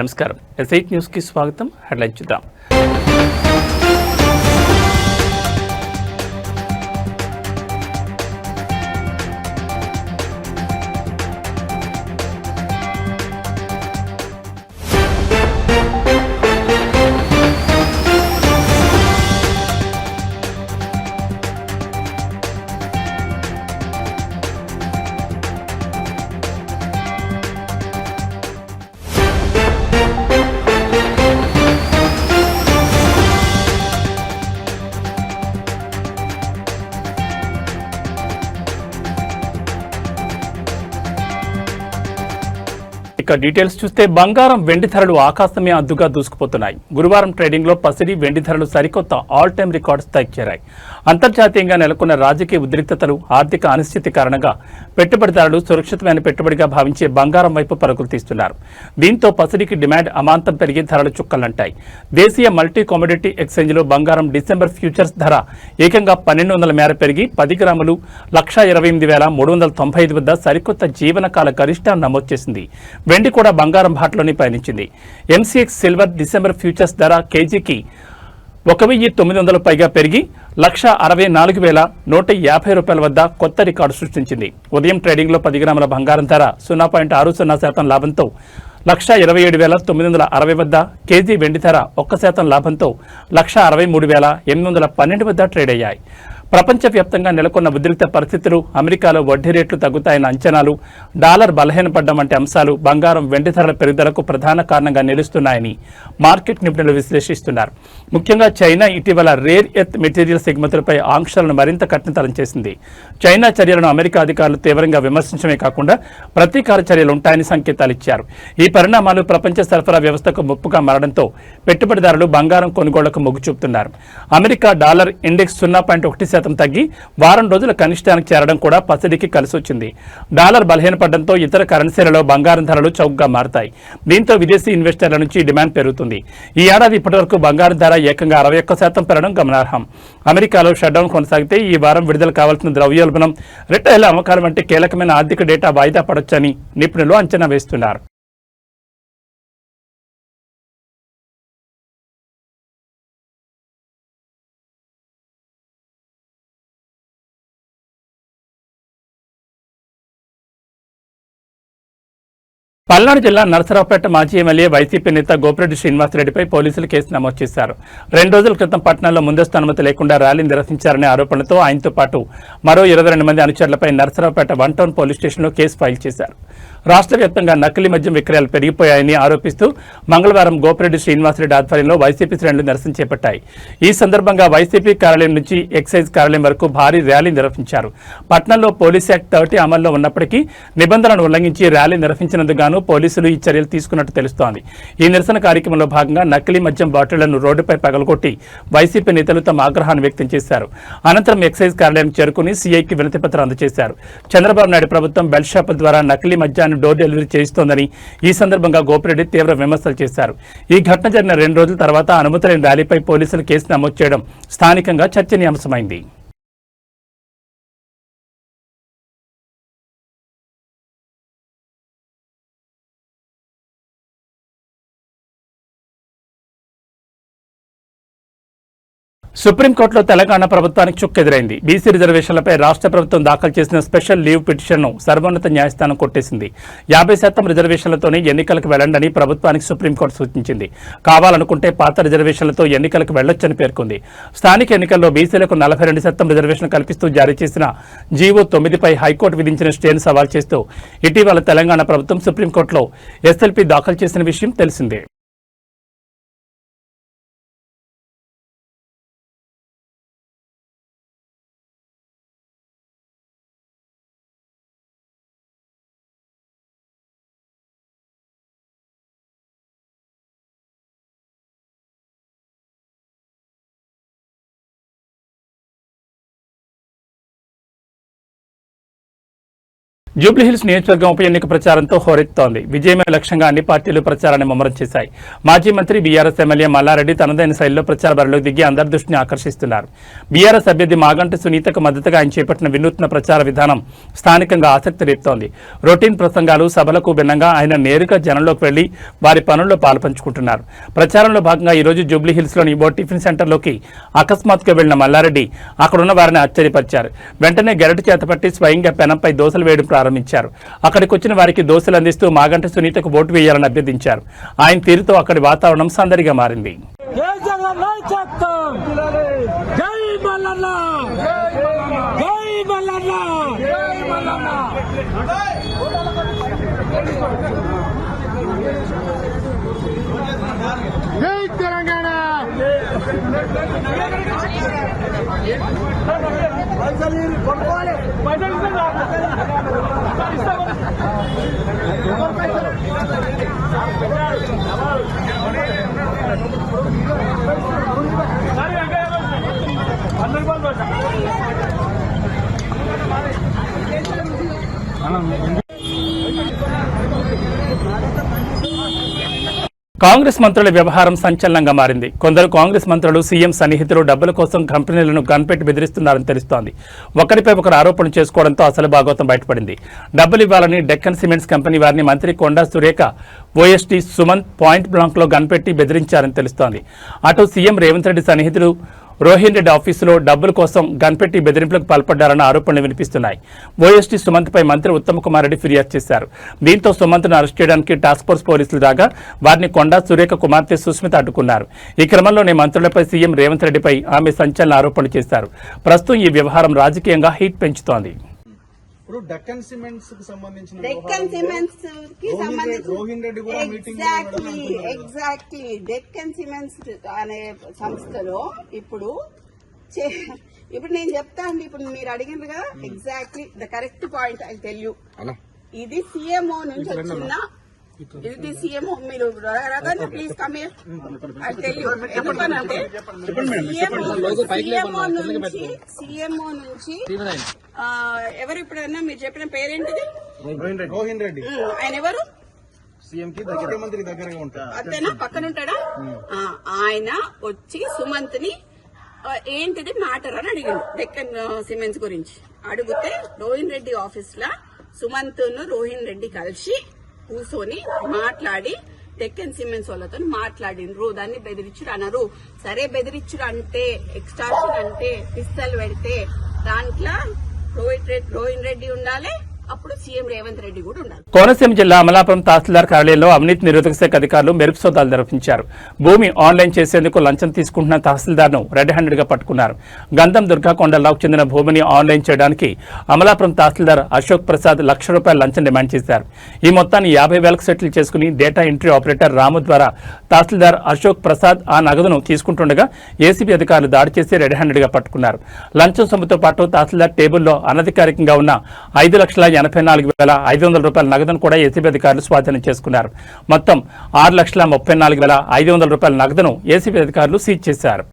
నమస్కారం. ఎస్8 న్యూస్కి స్వాగతం. హెడ్లైన్ చూద్దాం. ఇక డీటెయిల్స్ చూస్తే బంగారం వెండి ధరలు ఆకాశమే అద్దుగా దూసుకుపోతున్నాయి. గురువారం ట్రేడింగ్లో పసిడి వెండి ధరలు సరికొత్త ఆల్ టైమ్ రికార్డు స్థాయికి చేరాయి. అంతర్జాతీయంగా నెలకొన్న రాజకీయ ఉద్రిక్తతలు, ఆర్థిక అనిశ్చితి కారణంగా పెట్టుబడిదారులు సురక్షితమైన పెట్టుబడిగా భావించే బంగారం వైపు పరుగులు తీస్తున్నారు. దీంతో పసిడికి డిమాండ్ అమాంతం పెరిగి ధరలు చుక్కలంటాయి. దేశీయ మల్టీ కమోడిటీ ఎక్స్చేంజ్లో బంగారం డిసెంబర్ ఫ్యూచర్స్ ధర ఏకంగా 1200 మేర పెరిగి 10 గ్రాములు 128,395 వద్ద సరికొత్త జీవనకాల గరిష్టాన్ని నమోదు చేసింది. వెండి కూడా బంగారం బాటలోనే పయనించింది. ఎంసీఎక్స్ సిల్వర్ డిసెంబర్ ఫ్యూచర్స్ ధర కేజీకి 1,900 పైగా పెరిగి 164,150 రూపాయల వద్ద కొత్త రికార్డు సృష్టించింది. ఉదయం ట్రేడింగ్లో 10 గ్రాముల బంగారం ధర 0.60% లాభంతో 127,960 వద్ద, కేజీ వెండి ధర 1% లాభంతో 163,812 వద్ద ట్రేడ్ అయ్యాయి. ప్రపంచవ్యాప్తంగా నెలకొన్న ఉద్రిక్త పరిస్థితులు, అమెరికాలో వడ్డీ రేట్లు తగ్గుతాయన్న అంచనాలు, డాలర్ బలహీనపడ్డం వంటి అంశాలు బంగారం వెండి ధరల పెరుగుదలకు ప్రధాన కారణంగా నిలుస్తున్నాయని మార్కెట్ నిపుణులు విశ్లేషిస్తున్నారు. ముఖ్యంగా చైనా ఇటీవల రేర్ ఎర్త్ మెటీరియల్స్ ఎగుమతులపై ఆంక్షలను మరింత కఠినతరం చేసింది. చైనా చర్యలను అమెరికా అధికారులు తీవ్రంగా విమర్శించడమే కాకుండా ప్రతీకార చర్యలు ఉంటాయని సంకేతాలు ఇచ్చారు. ఈ పరిణామాలు ప్రపంచ సరఫరా వ్యవస్థకు ముప్పుగా మారడంతో పెట్టుబడిదారులు బంగారం కొనుగోళ్లకు మొగ్గు చూపుతున్నారు. అమెరికా డాలర్ ఇండెక్స్ 0.1% తగ్గి వారం రోజుల కనిష్టానికి చేరడం కూడా పసిడికి కలిసొచ్చింది. డాలర్ బలహీనపడడంతో ఇతర కరెన్సీలలో బంగారం ధరలు చౌకగా మారతాయి. దీంతో విదేశీ ఇన్వెస్టర్ల నుంచి డిమాండ్ పెరుగుతుంది. ఈ ఏడాది ఇప్పటివరకు బంగారం ధర ఏకంగా 61% పెరగడం గమనార్హం. అమెరికాలో షట్డౌన్ కొనసాగితే ఈ వారం విడుదల కావాల్సిన ద్రవ్యోల్బణం, రిటైల్ అమ్మకాలు వంటి కీలకమైన ఆర్థిక డేటా వాయిదా పడొచ్చని నిపుణులు అంచనా వేస్తున్నారు. పల్నాడు జిల్లా నరసరావుపేట మాజీ ఎమ్మెల్యే వైసీపీ నేత గోపిరెడ్డి శ్రీనివాసరెడ్డిపై పోలీసులు కేసు నమోదు చేశారు. 2 రోజుల క్రితం పట్టణంలో ముందస్తు అనుమతి లేకుండా ర్యాలీ నిర్వహించారనే ఆరోపణలతో ఆయనతో పాటు మరో 22 మంది అనుచరులపై నరసరావుపేట 1 టౌన్ పోలీస్ స్టేషన్లో కేసు ఫైల్ చేశారు. రాష్ట్ర వ్యాప్తంగా నకిలీ మద్యం విక్రయాలు పెరిగిపోయాయని ఆరోపిస్తూ మంగళవారం గోపిరెడ్డి శ్రీనివాసరెడ్డి ఆధ్వర్యంలో వైసీపీ శ్రేణులు నిరసన చేపట్టాయి. ఈ సందర్భంగా వైసీపీ కార్యాలయం నుంచి ఎక్సైజ్ కార్యాలయం వరకు భారీ ర్యాలీ నిర్వహించారు. పట్టణంలో పోలీస్ యాక్ట్ 30 అమల్లో ఉన్నప్పటికీ నిబంధనలను ఉల్లంఘించి ర్యాలీ నిర్వహించినందుకు గాను పోలీసులు ఈ చర్యలు తీసుకున్నట్టు తెలుస్తోంది. ఈ నిరసన కార్యక్రమంలో భాగంగా నకిలీ మద్యం బాటిళ్లను రోడ్డుపై పగలగొట్టి వైసీపీ నేతలు తమ ఆగ్రహాన్ని వ్యక్తం చేశారు. అనంతరం ఎక్సైజ్ కార్యాలయం చేరుకుని సీఐకి వినతిపత్రం అందజేశారు. చంద్రబాబు నాయుడు ప్రభుత్వం బెల్ట్ షాపుల ద్వారా నకిలీ మద్యాన్ని డోర్ డెలివరీ చేయిస్తోందని ఈ సందర్భంగా గోపిరెడ్డి తీవ్ర విమర్శలు చేశారు. ఈ ఘటన జరిగిన 2 రోజుల తర్వాత అనుమతి లేని ర్యాలీపై పోలీసులు కేసు నమోదు చేయడం స్థానికంగా చర్చనీయాంశమైంది. సుప్రీంకోర్టులో తెలంగాణ ప్రభుత్వానికి చుక్కెదురైంది. బీసీ రిజర్వేషన్లపై రాష్ట్ర ప్రభుత్వం దాఖలు చేసిన స్పెషల్ లీవ్ పిటిషన్ను సర్వోన్నత న్యాయస్థానం కొట్టేసింది. 50% రిజర్వేషన్లతోనే ఎన్నికలకు వెళ్లండని ప్రభుత్వానికి సుప్రీంకోర్టు సూచించింది. కావాలనుకుంటే పాత రిజర్వేషన్లతో ఎన్నికలకు వెళ్లొచ్చని పేర్కొంది. స్థానిక ఎన్నికల్లో బీసీలకు 42% రిజర్వేషన్ కల్పిస్తూ జారీ చేసిన జీవో 9పై హైకోర్టు విధించిన స్టేను సవాల్ చేస్తూ ఇటీవల తెలంగాణ ప్రభుత్వం సుప్రీంకోర్టులో ఎస్ఎల్పీ దాఖలు చేసిన విషయం తెలిసిందే. జూబ్లీహిల్స్ నియోజకవర్గం ఉప ఎన్నిక ప్రచారంతో హోరెత్తుతోంది. విజయమే లక్ష్యంగా అన్ని పార్టీలు ప్రచారాన్ని ముమ్మరం చేశాయి. మాజీ మంత్రి బీఆర్ఎస్ ఎమ్మెల్యే మల్లారెడ్డి తనదైన శైలిలో ప్రచార బరిలోకి దిగి అందరి దృష్టిని ఆకర్షిస్తున్నారు. బీఆర్ఎస్ అభ్యర్థి మాగంటి సునీతకు మద్దతుగా ఆయన చేపట్టిన వినూత్న ప్రచార విధానం స్థానికంగా ఆసక్తి రేపుతోంది. రొటీన్ ప్రసంగాలు, సభలకు భిన్నంగా ఆయన నేరుగా జనంలోకి వెళ్లి వారి పనుల్లో పాల్పంచుకుంటున్నారు. ప్రచారంలో భాగంగా ఈరోజు జూబ్లీహిల్స్లోని ఓ టిఫిన్ సెంటర్లోకి అకస్మాత్తుగా వెళ్లిన మల్లారెడ్డి అక్కడున్న వారిని ఆశ్చర్యపరిచారు. వెంటనే గెరటి చేతపట్టి స్వయంగా పెనంపై దోశలు వేయడం ప్రారంభించారు. అక్కడికి వచ్చిన వారికి దోశలు అందిస్తూ మాగంటి సునీతకు ఓటు వేయాలని అభ్యర్థించారు. ఆయన తీరుతో అక్కడి వాతావరణం సందడిగా మారింది. కాంగ్రెస్ మంత్రుల వ్యవహారం సంచలనంగా మారింది. కొందరు కాంగ్రెస్ మంత్రులు సీఎం సన్నిహితులు డబ్బుల కోసం కంపెనీలను గన్పెట్టి బెదిరిస్తున్నారని తెలుస్తోంది. ఒకరిపై ఒకరు ఆరోపణలు చేసుకోవడంతో అసలు భాగవతం బయటపడింది. డబ్బులు ఇవ్వాలని డెక్కన్ సిమెంట్స్ కంపెనీ వారిని మంత్రి కొండా సురేఖ, ఓఎస్టీ సుమంత్ పాయింట్ బ్లాంక్లో గన్పెట్టి బెదిరించారని తెలుస్తోంది. అటు సీఎం రేవంత్ రెడ్డి సన్నిహితులు రోహిన్ రెడ్డి ఆఫీసులో డబ్బుల కోసం గన్పెట్టి బెదిరింపులకు పాల్పడ్డారన్న ఆరోపణలు వినిపిస్తున్నాయి. ఓఎస్టీ సుమంత్పై మంత్రి ఉత్తమ్ కుమార్ రెడ్డి ఫిర్యాదు చేశారు. దీంతో సుమంత్ను అరెస్ట్ చేయడానికి టాస్క్ ఫోర్స్ పోలీసులు రాగా వారిని కొండా సురేఖ కుమార్తె సుస్మిత అడ్డుకున్నారు. ఈ క్రమంలోనే మంత్రులపై సీఎం రేవంత్ రెడ్డిపై ఆమె సంచలన ఆరోపణలు చేశారు. ప్రస్తుతం ఈ వ్యవహారం రాజకీయంగా హీట్ పెంచుతోంది. డెక్కన్ సిమెంట్స్ కి సంబంధించిన రోహిన్ రెడ్డి కూడా ఎగ్జాక్ట్లీ డెక్కన్ సిమెంట్స్ అనే సంస్థలో ఇప్పుడు నేను చెప్తా అండి. ఇప్పుడు మీరు అడిగినారు కదా, exactly the correct point I tell you. ఇది సీఎంఓ నుంచి వచ్చిన ఇది సీఎంఓ. మీరు please come here, I tell you. ఎందుకనంటే సీఎంఓ నుంచి ఎవరు ఇప్పుడన్నా మీరు చెప్పిన పేరేంటిది? రోహిన్ రెడ్డి. ఆయన ఎవరు? సీఎం కి ముఖ్యమంత్రికి దగ్గరగా ఉంటారు. అంతేనా? పక్కన ఉంటాడా? ఆయన వచ్చి సుమంత్ ని ఏంటిది మ్యాటర్ అని అడిగిండు డెక్కన్ సిమెంట్స్ గురించి. అడిగితే రోహిన్ రెడ్డి ఆఫీస్ లా సుమంత్ ను రోహిన్ రెడ్డి కలిసి కూర్చొని మాట్లాడి డెక్కన్ సిమెంట్స్ వాళ్ళతో మాట్లాడిండ్రు. దాన్ని బెదిరించుడు అన్నారు. సరే, బెదిరించుడు అంటే, ఎక్స్టార్షన్ అంటే పిస్తల్ పెడితే దాంట్లో రోహిన్ రెడ్డి ఉండాలి, అప్పుడు సీఎం రేవంత్ రెడ్డి కూడా ఉండాలి. కోనసీమ జిల్లా అమలాపురం తహసీల్దార్ కార్యాలయంలో అవినీతి నిరోధక శాఖ అధికారులు మెరుపు సోదాలు నిర్వహించారు. భూమి ఆన్లైన్ చేసేందుకు లంచం తీసుకుంటున్న తహసీల్దార్ను రెడ్ హ్యాండెడ్ గా పట్టుకున్నారు. గంధం దుర్గా కొండలాకు చెందిన భూమిని ఆన్లైన్ చేయడానికి అమలాపురం తహసీల్దార్ అశోక్ ప్రసాద్ ₹1,00,000 లంచం డిమాండ్ చేశారు. ఈ మొత్తాన్ని 50,000కు సెటిల్ చేసుకుని డేటా ఎంట్రీ ఆపరేటర్ రాము ద్వారా తహసీల్దార్ అశోక్ ప్రసాద్ ఆ నగదును తీసుకుంటుండగా ఏసీబీ అధికారులు దాడి చేసి రెడ్ హ్యాండెడ్ గా పట్టుకున్నారు. లంచం సొమ్ముతో పాటు తహసీల్దార్ టేబుల్లో అనధికారికంగా ఉన్న ₹5,84,500 నగదును కూడా ఏసీబీ అధికారులు స్వాధీనం చేసుకున్నారు. మొత్తం ₹6,34,500 నగదును ఏసీబీ అధికారులు సీజ్ చేశారు.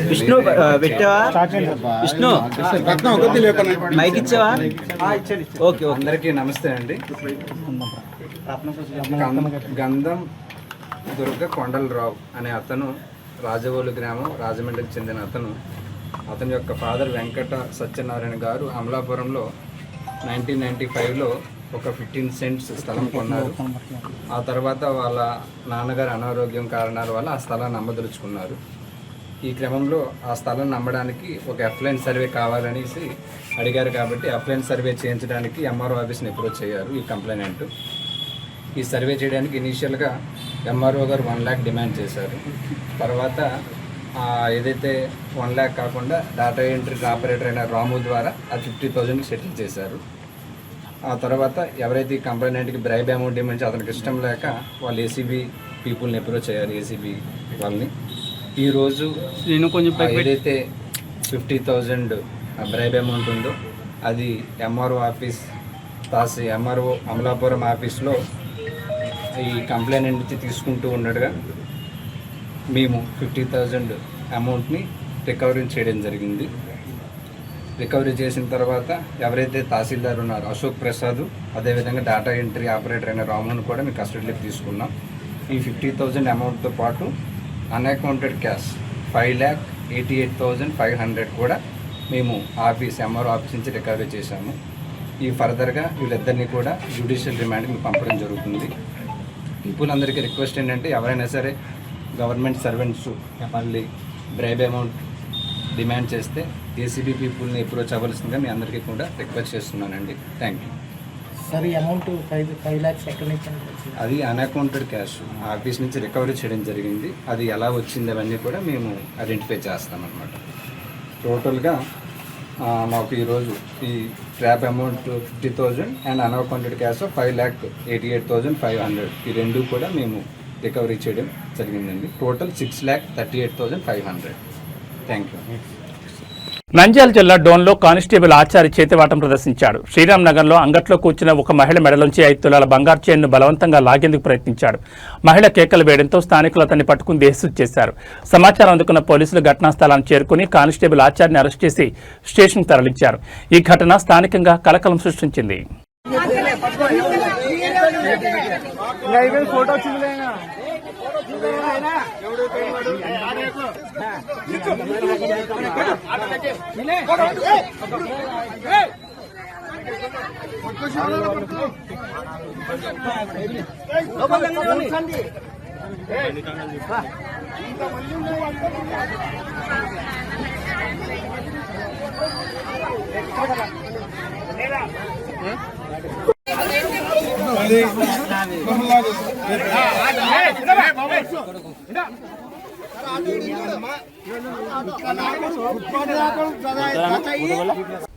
విష్ణు పెట్టావా? విష్ణు మైక్ ఇచ్చావా? ఓకే. అందరికీ నమస్తే అండి. గంధం దుర్గ కొండలరావు అనే అతను రాజవోలు గ్రామం, రాజమండ్రికి చెందిన అతని యొక్క ఫాదర్ వెంకట సత్యనారాయణ గారు అమలాపురంలో 1995లో ఒక 15 సెంట్స్ స్థలం కొన్నారు. ఆ తర్వాత వాళ్ళ నాన్నగారి అనారోగ్యం కారణాల వల్ల ఆ స్థలాన్ని అమ్మదలుచుకున్నారు. ఈ క్రమంలో ఆ స్థలాన్ని అమ్మడానికి ఒక ఎఫ్లైన్ సర్వే కావాలనేసి అడిగారు. కాబట్టి ఎఫ్లైన్ సర్వే చేయించడానికి ఎంఆర్ఓ ఆఫీస్ని అప్రోచ్ అయ్యారు ఈ కంప్లైనెంట్. ఈ సర్వే చేయడానికి ఇనీషియల్గా ఎంఆర్ఓ గారు 1 lakh డిమాండ్ చేశారు. తర్వాత ఏదైతే 1 lakh కాకుండా డేటా ఎంట్రీ ఆపరేటర్ అయిన రాము ద్వారా ఆ 50,000 సెటిల్ చేశారు. ఆ తర్వాత ఎవరైతే ఈ కంప్లైనెంట్కి బ్రైబ్ అమౌంట్ డిమాండ్ అతనికి ఇష్టం లేక వాళ్ళు ఏసీబీ పీపుల్ని అప్రోచ్ అయ్యారు. ఏసీబీ వాళ్ళని ఈరోజు ఏదైతే 50,000 బ్రైబ్ అమౌంట్ ఉందో అది ఎంఆర్ఓ ఆఫీస్ ఎంఆర్ఓ అమలాపురం ఆఫీస్లో ఈ కంప్లైంట్ నుంచి తీసుకుంటూ ఉండగా మేము 50,000 అమౌంట్ని రికవరీ చేయడం జరిగింది. రికవరీ చేసిన తర్వాత ఎవరైతే తహసీల్దార్ ఉన్నారో అశోక్ ప్రసాద్, అదేవిధంగా డేటా ఎంట్రీ ఆపరేటర్ అయిన రామును కూడా మేము కస్టడీలోకి తీసుకున్నాం. ఈ 50,000 అమౌంట్తో పాటు అన్అకౌంటెడ్ క్యాష్ 5,88,500 కూడా మేము ఎంఆర్ఓ ఆఫీస్ నుంచి రికవరీ చేశాము. ఈ ఫర్దర్గా వీళ్ళిద్దరినీ కూడా జ్యుడిషియల్ రిమాండ్కి పంపడం జరుగుతుంది. పీపుల్ అందరికీ రిక్వెస్ట్ ఏంటంటే ఎవరైనా సరే గవర్నమెంట్ సర్వెంట్స్ మళ్ళీ బ్రైబ్ అమౌంట్ డిమాండ్ చేస్తే ఏసీబీ పీపుల్ని అప్రోచ్ అవ్వాల్సిందిగా మీ అందరికీ కూడా రిక్వెస్ట్ చేస్తున్నానండి. Thank you. సార్ ఈ అమౌంట్ 5 lakhs ఎక్కడి నుంచి వచ్చింది? అది అన్అకౌంటెడ్ క్యాష్ ఆఫీస్ నుంచి రికవరీ చేయడం జరిగింది. అది ఎలా వచ్చింది అవన్నీ కూడా మేము ఐడెంటిఫై చేస్తామన్నమాట. టోటల్గా మాకు ఈరోజు ఈ trap amount 50,000 and unaccounted cash 5,88,500 ఈ రెండు కూడా మేము రికవరీ చేయడం జరిగిందండి. టోటల్ 6,38,500. Thank you. నంద్యాల జిల్లా డోన్లో కానిస్టేబుల్ ఆచారి చేతివాటం ప్రదర్శించాడు. శ్రీరామ్ నగర్లో అంగట్లో కూర్చున్న ఒక మహిళ మెడలోంచి 5 తులాల బంగారు చైన్ను బలవంతంగా లాగేందుకు ప్రయత్నించాడు. మహిళ కేకలు వేయడంతో స్థానికులు అతన్ని పట్టుకుని దేహశుద్ధి చేశారు. సమాచారం అందుకున్న పోలీసులు ఘటనా స్థలాన్ని చేరుకుని కానిస్టేబుల్ ఆచారిని అరెస్ట్ చేసి స్టేషన్కు తరలించారు. ఈ ఘటన స్థానికంగా కలకలం సృష్టించింది.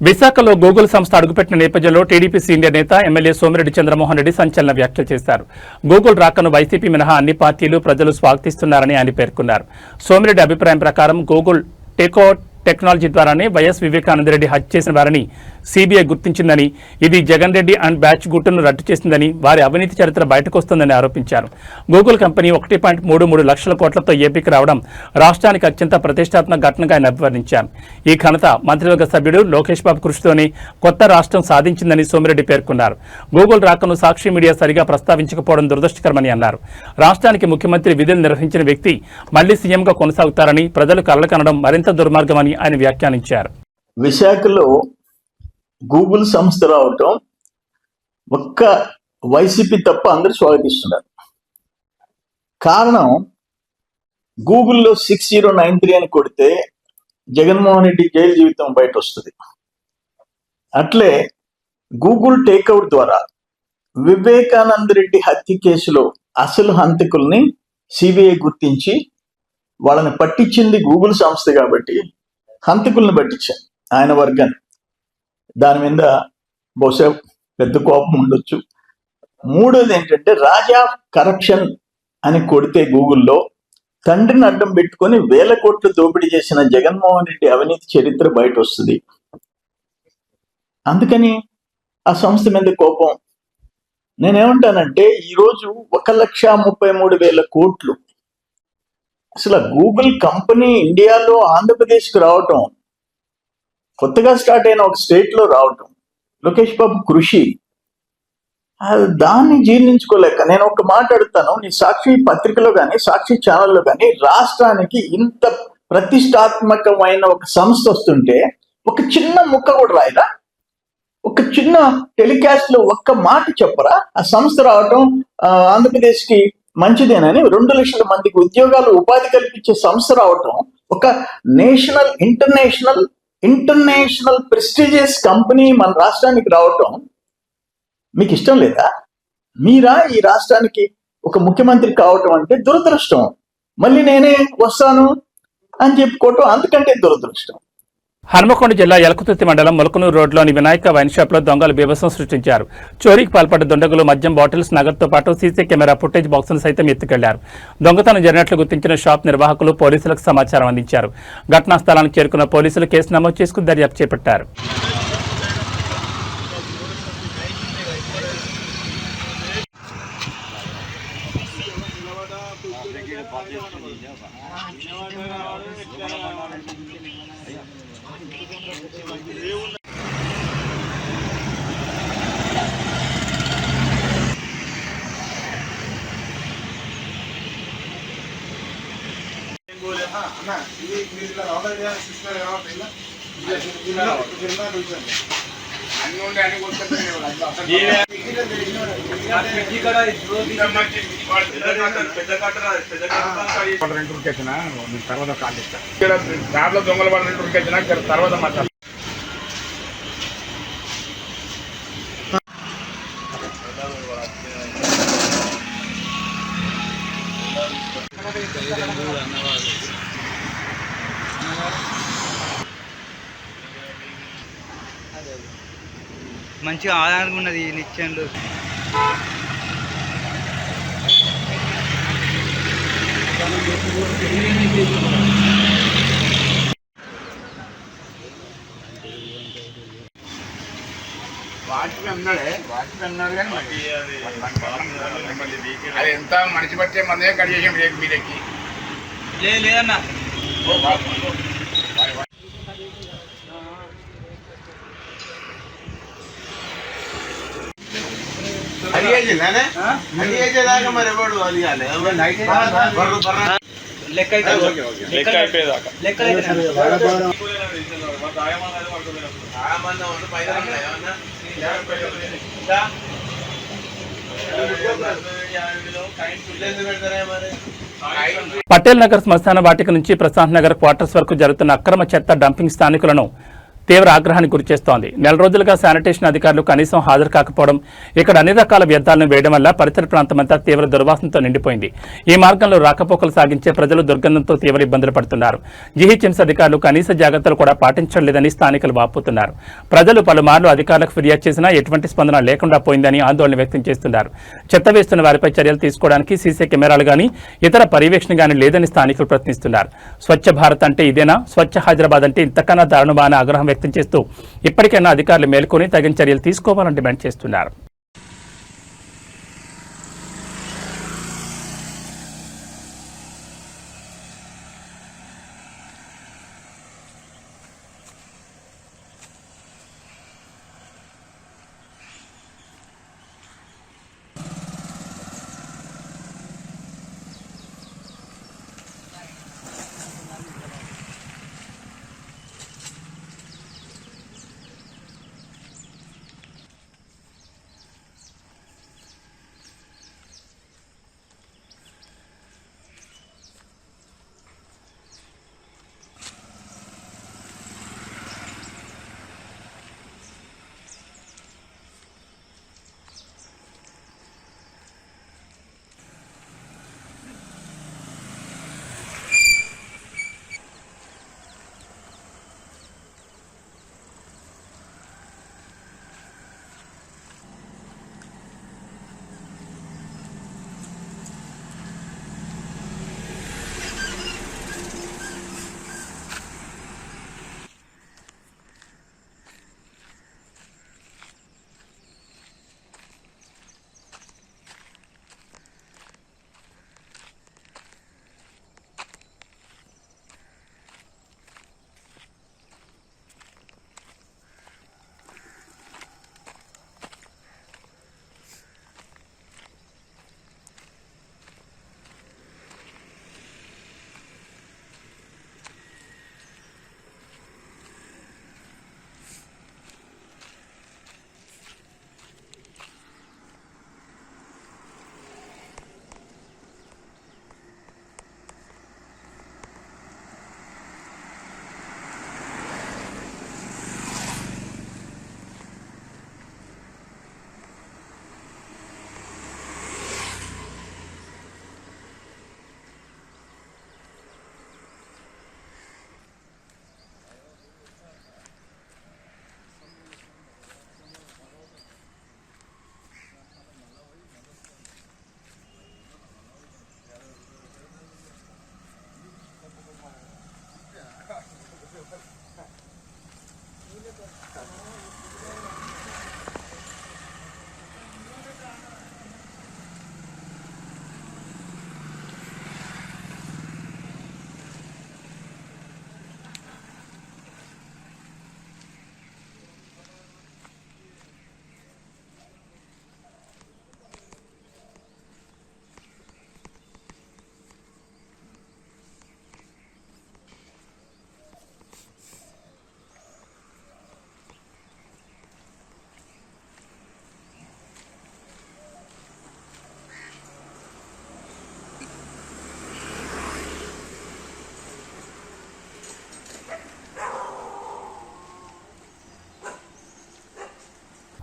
విశాఖలో గూగుల్ సంస్థ అడుగుపెట్టిన నేపథ్యంలో టీడీపీ సీనియర్ నేత ఎమ్మెల్యే సోమిరెడ్డి చంద్రమోహన్ రెడ్డి సంచలన వ్యాఖ్యలు చేశారు. గూగుల్ రాకను వైసీపీ మినహా అన్ని పార్టీలు ప్రజలు స్వాగతిస్తున్నారని ఆయన పేర్కొన్నారు. సోమిరెడ్డి అభిప్రాయం ప్రకారం గూగుల్ టేక్ఓవర్ టెక్నాలజీ ద్వారానే వైఎస్ వివేకానందరెడ్డి హత్య చేసిన వారిని సీబీఐ గుర్తించిందని, ఇది జగన్ రెడ్డి అండ్ బ్యాచ్ గుట్టును రద్దు చేసిందని, వారి అవినీతి చరిత్ర బయటకు వస్తుందని ఆరోపించారు. గూగుల్ కంపెనీ 1.33 లక్షల కోట్లతో ఏపీకి రావడం రాష్ట్రానికి అత్యంత ప్రతిష్టాత్మక ఘటనగా ఆయన అభివర్ణించారు. ఈ ఘనత మంత్రివర్గ సభ్యుడు లోకేష్ బాబు కృషితోనే కొత్త రాష్ట్రం సాధించిందని సోమిరెడ్డి పేర్కొన్నారు. గూగుల్ రాకను సాక్షి మీడియా సరిగా ప్రస్తావించకపోవడం దురదృష్టకరమని అన్నారు. రాష్ట్రానికి ముఖ్యమంత్రి విధులు నిర్వహించిన వ్యక్తి మళ్లీ సీఎంగా కొనసాగుతారని, ప్రజలు కలకనడం మరింత దుర్మార్గమని ఆయన వ్యాఖ్యానించారు. విశాఖలో గూగుల్ సంస్థ రావటం ఒక్క వైసీపీ తప్ప అందరూ స్వాగతిస్తున్నారు. కారణం గూగుల్లో 6093 అని కొడితే జగన్మోహన్ రెడ్డి జైలు జీవితం బయట వస్తుంది. అట్లే గూగుల్ టేక్అవుట్ ద్వారా వివేకానంద రెడ్డి హత్య కేసులో అసలు హంతకుల్ని సిబిఐ గుర్తించి వాళ్ళని పట్టించింది గూగుల్ సంస్థ కాబట్టి హంతకుల్ని పట్టించారు ఆయన వర్గాన్ని. దాని మీద బహుశా పెద్ద కోపం ఉండొచ్చు. మూడోది ఏంటంటే రాజా కరప్షన్ అని కొడితే గూగుల్లో తండ్రిని అడ్డం పెట్టుకొని 1,000 కోట్లు దోపిడీ చేసిన జగన్మోహన్ రెడ్డి అవినీతి చరిత్ర బయట వస్తుంది. అందుకని ఆ సంస్థ మీద కోపం. నేనేమంటానంటే ఈరోజు 1,33,000 కోట్లు అసలు గూగుల్ కంపెనీ ఇండియాలో ఆంధ్రప్రదేశ్కి రావటం, కొత్తగా స్టార్ట్ అయిన ఒక స్టేట్లో రావటం, లోకేష్ బాబు కృషి, దాన్ని జీర్ణించుకోలేక నేను ఒక మాట్లాడుతాను. నీ సాక్షి పత్రికలో కానీ సాక్షి ఛానల్లో కానీ రాష్ట్రానికి ఇంత ప్రతిష్టాత్మకమైన ఒక సంస్థ వస్తుంటే ఒక చిన్న ముక్క కూడా రాయరా? ఒక చిన్న టెలికాస్ట్ లో ఒక్క మాట చెప్పరా? ఆ సంస్థ రావటం ఆంధ్రప్రదేశ్ కి మంచిదేనని, 2 లక్షల మందికి ఉద్యోగాలు ఉపాధి కల్పించే సంస్థ రావటం, ఒక ఇంటర్నేషనల్ ప్రెస్టీజియస్ కంపెనీ మన రాష్ట్రానికి రావటం మీకు ఇష్టం లేదా? మీరా ఈ రాష్ట్రానికి ఒక ముఖ్యమంత్రి కావటం అంటే దురదృష్టం. మళ్ళీ నేనే వస్తాను అని చెప్పుకోవటం అంతకంటే దురదృష్టం. హన్మకొండ జిల్లా ఎలకుతుర్తి మండలం మొలకనూరు రోడ్లోని వినాయక వైన్ షాప్ లో దొంగలు బీభత్సం సృష్టించారు. చోరీకి పాల్పడ్డ దుండగులు మద్యం బాటిల్స్, నగదుతో పాటు సీసీ కెమెరా ఫుటేజ్ బాక్సులు సైతం ఎత్తుకెళ్లారు. దొంగతనం జరిగినట్లు గుర్తించిన షాప్ నిర్వాహకులు పోలీసులకు సమాచారం అందించారు. ఘటనా స్థలానికి చేరుకున్న పోలీసులు కేసు నమోదు చేసుకుని దర్యాప్తు చేపట్టారు. తర్వాత కాల్ చేస్తాను. దాంట్లో దొంగలు పడిన ఉరికొచ్చినా తర్వాత మాట్లాడు. మంచిగా ఆధారంగా ఉన్నది నిత్యంలో. అన్నాడు కానీ అది ఎంత మనిషి పట్టే మందే కట్ చేసాం మీదకి లేదన్నా. పటేల్ నగర్ శ్మశాన వాటిక నుంచి ప్రశాంత్ నగర్ క్వార్టర్స్ వరకు జరుగుతున్న అక్రమ చెత్త డంపింగ్ స్థానికులను తీవ్ర ఆగ్రహానికి గురిచేస్తోంది. నెల రోజులుగా శానిటేషన్ అధికారులు కనీసం హాజరు కాకపోవడం, ఇక్కడ అన్ని రకాల వ్యర్థాలను వేయడం వల్ల పరిసర ప్రాంతమంతా తీవ్ర దుర్వాసనతో నిండిపోయింది. ఈ మార్గంలో రాకపోకలు సాగించే ప్రజలు దుర్గంధంతో తీవ్ర ఇబ్బందులు పడుతున్నారు. జీహెచ్ఎంసీ అధికారులు కనీస జాగ్రత్తలు కూడా పాటించడం లేదని స్థానికులు వాపోతున్నారు. ప్రజలు పలుమార్లు అధికారులకు ఫిర్యాదు చేసినా ఎటువంటి స్పందన లేకుండా పోయిందని ఆందోళన వ్యక్తం చేస్తున్నారు. చెత్త వేస్తున్న వారిపై చర్యలు తీసుకోవడానికి సీసీ కెమెరాలు గానీ ఇతర పర్యవేక్షణ గానీ లేదని స్థానికులు ప్రశ్నిస్తున్నారు. స్వచ్ఛ భారత్ అంటే ఇదేనా? స్వచ్ఛ హైదరాబాద్ అంటే ఇంతకన్నా దారుణమా అని ఆగ్రహం వ్యక్తం చేస్తూ ఇప్పటికైనా అధికారులు మేల్కొని తగిన చర్యలు తీసుకోవాలని డిమాండ్ చేస్తున్నారు.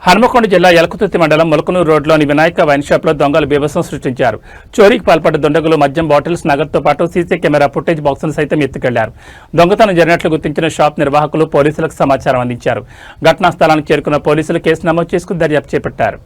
హన్మకొండ జిల్లా యలకుతుర్తి మండలం మొలకనూరు రోడ్లోని వినాయక వైన్ షాప్లో దొంగలు బీభత్సం సృష్టించారు. చోరీకి పాల్పడ్డ దుండగులు మద్యం బాటిల్స్, నగదుతో పాటు సీసీ కెమెరా ఫుటేజ్ బాక్సును సైతం ఎత్తుకెళ్లారు. దొంగతనం జరిగినట్లు గుర్తించిన షాప్ నిర్వాహకులు పోలీసులకు సమాచారం అందించారు. ఘటనా స్థలానికి చేరుకున్న పోలీసులు కేసు నమోదు చేసుకుని దర్యాప్తు చేపట్టారు.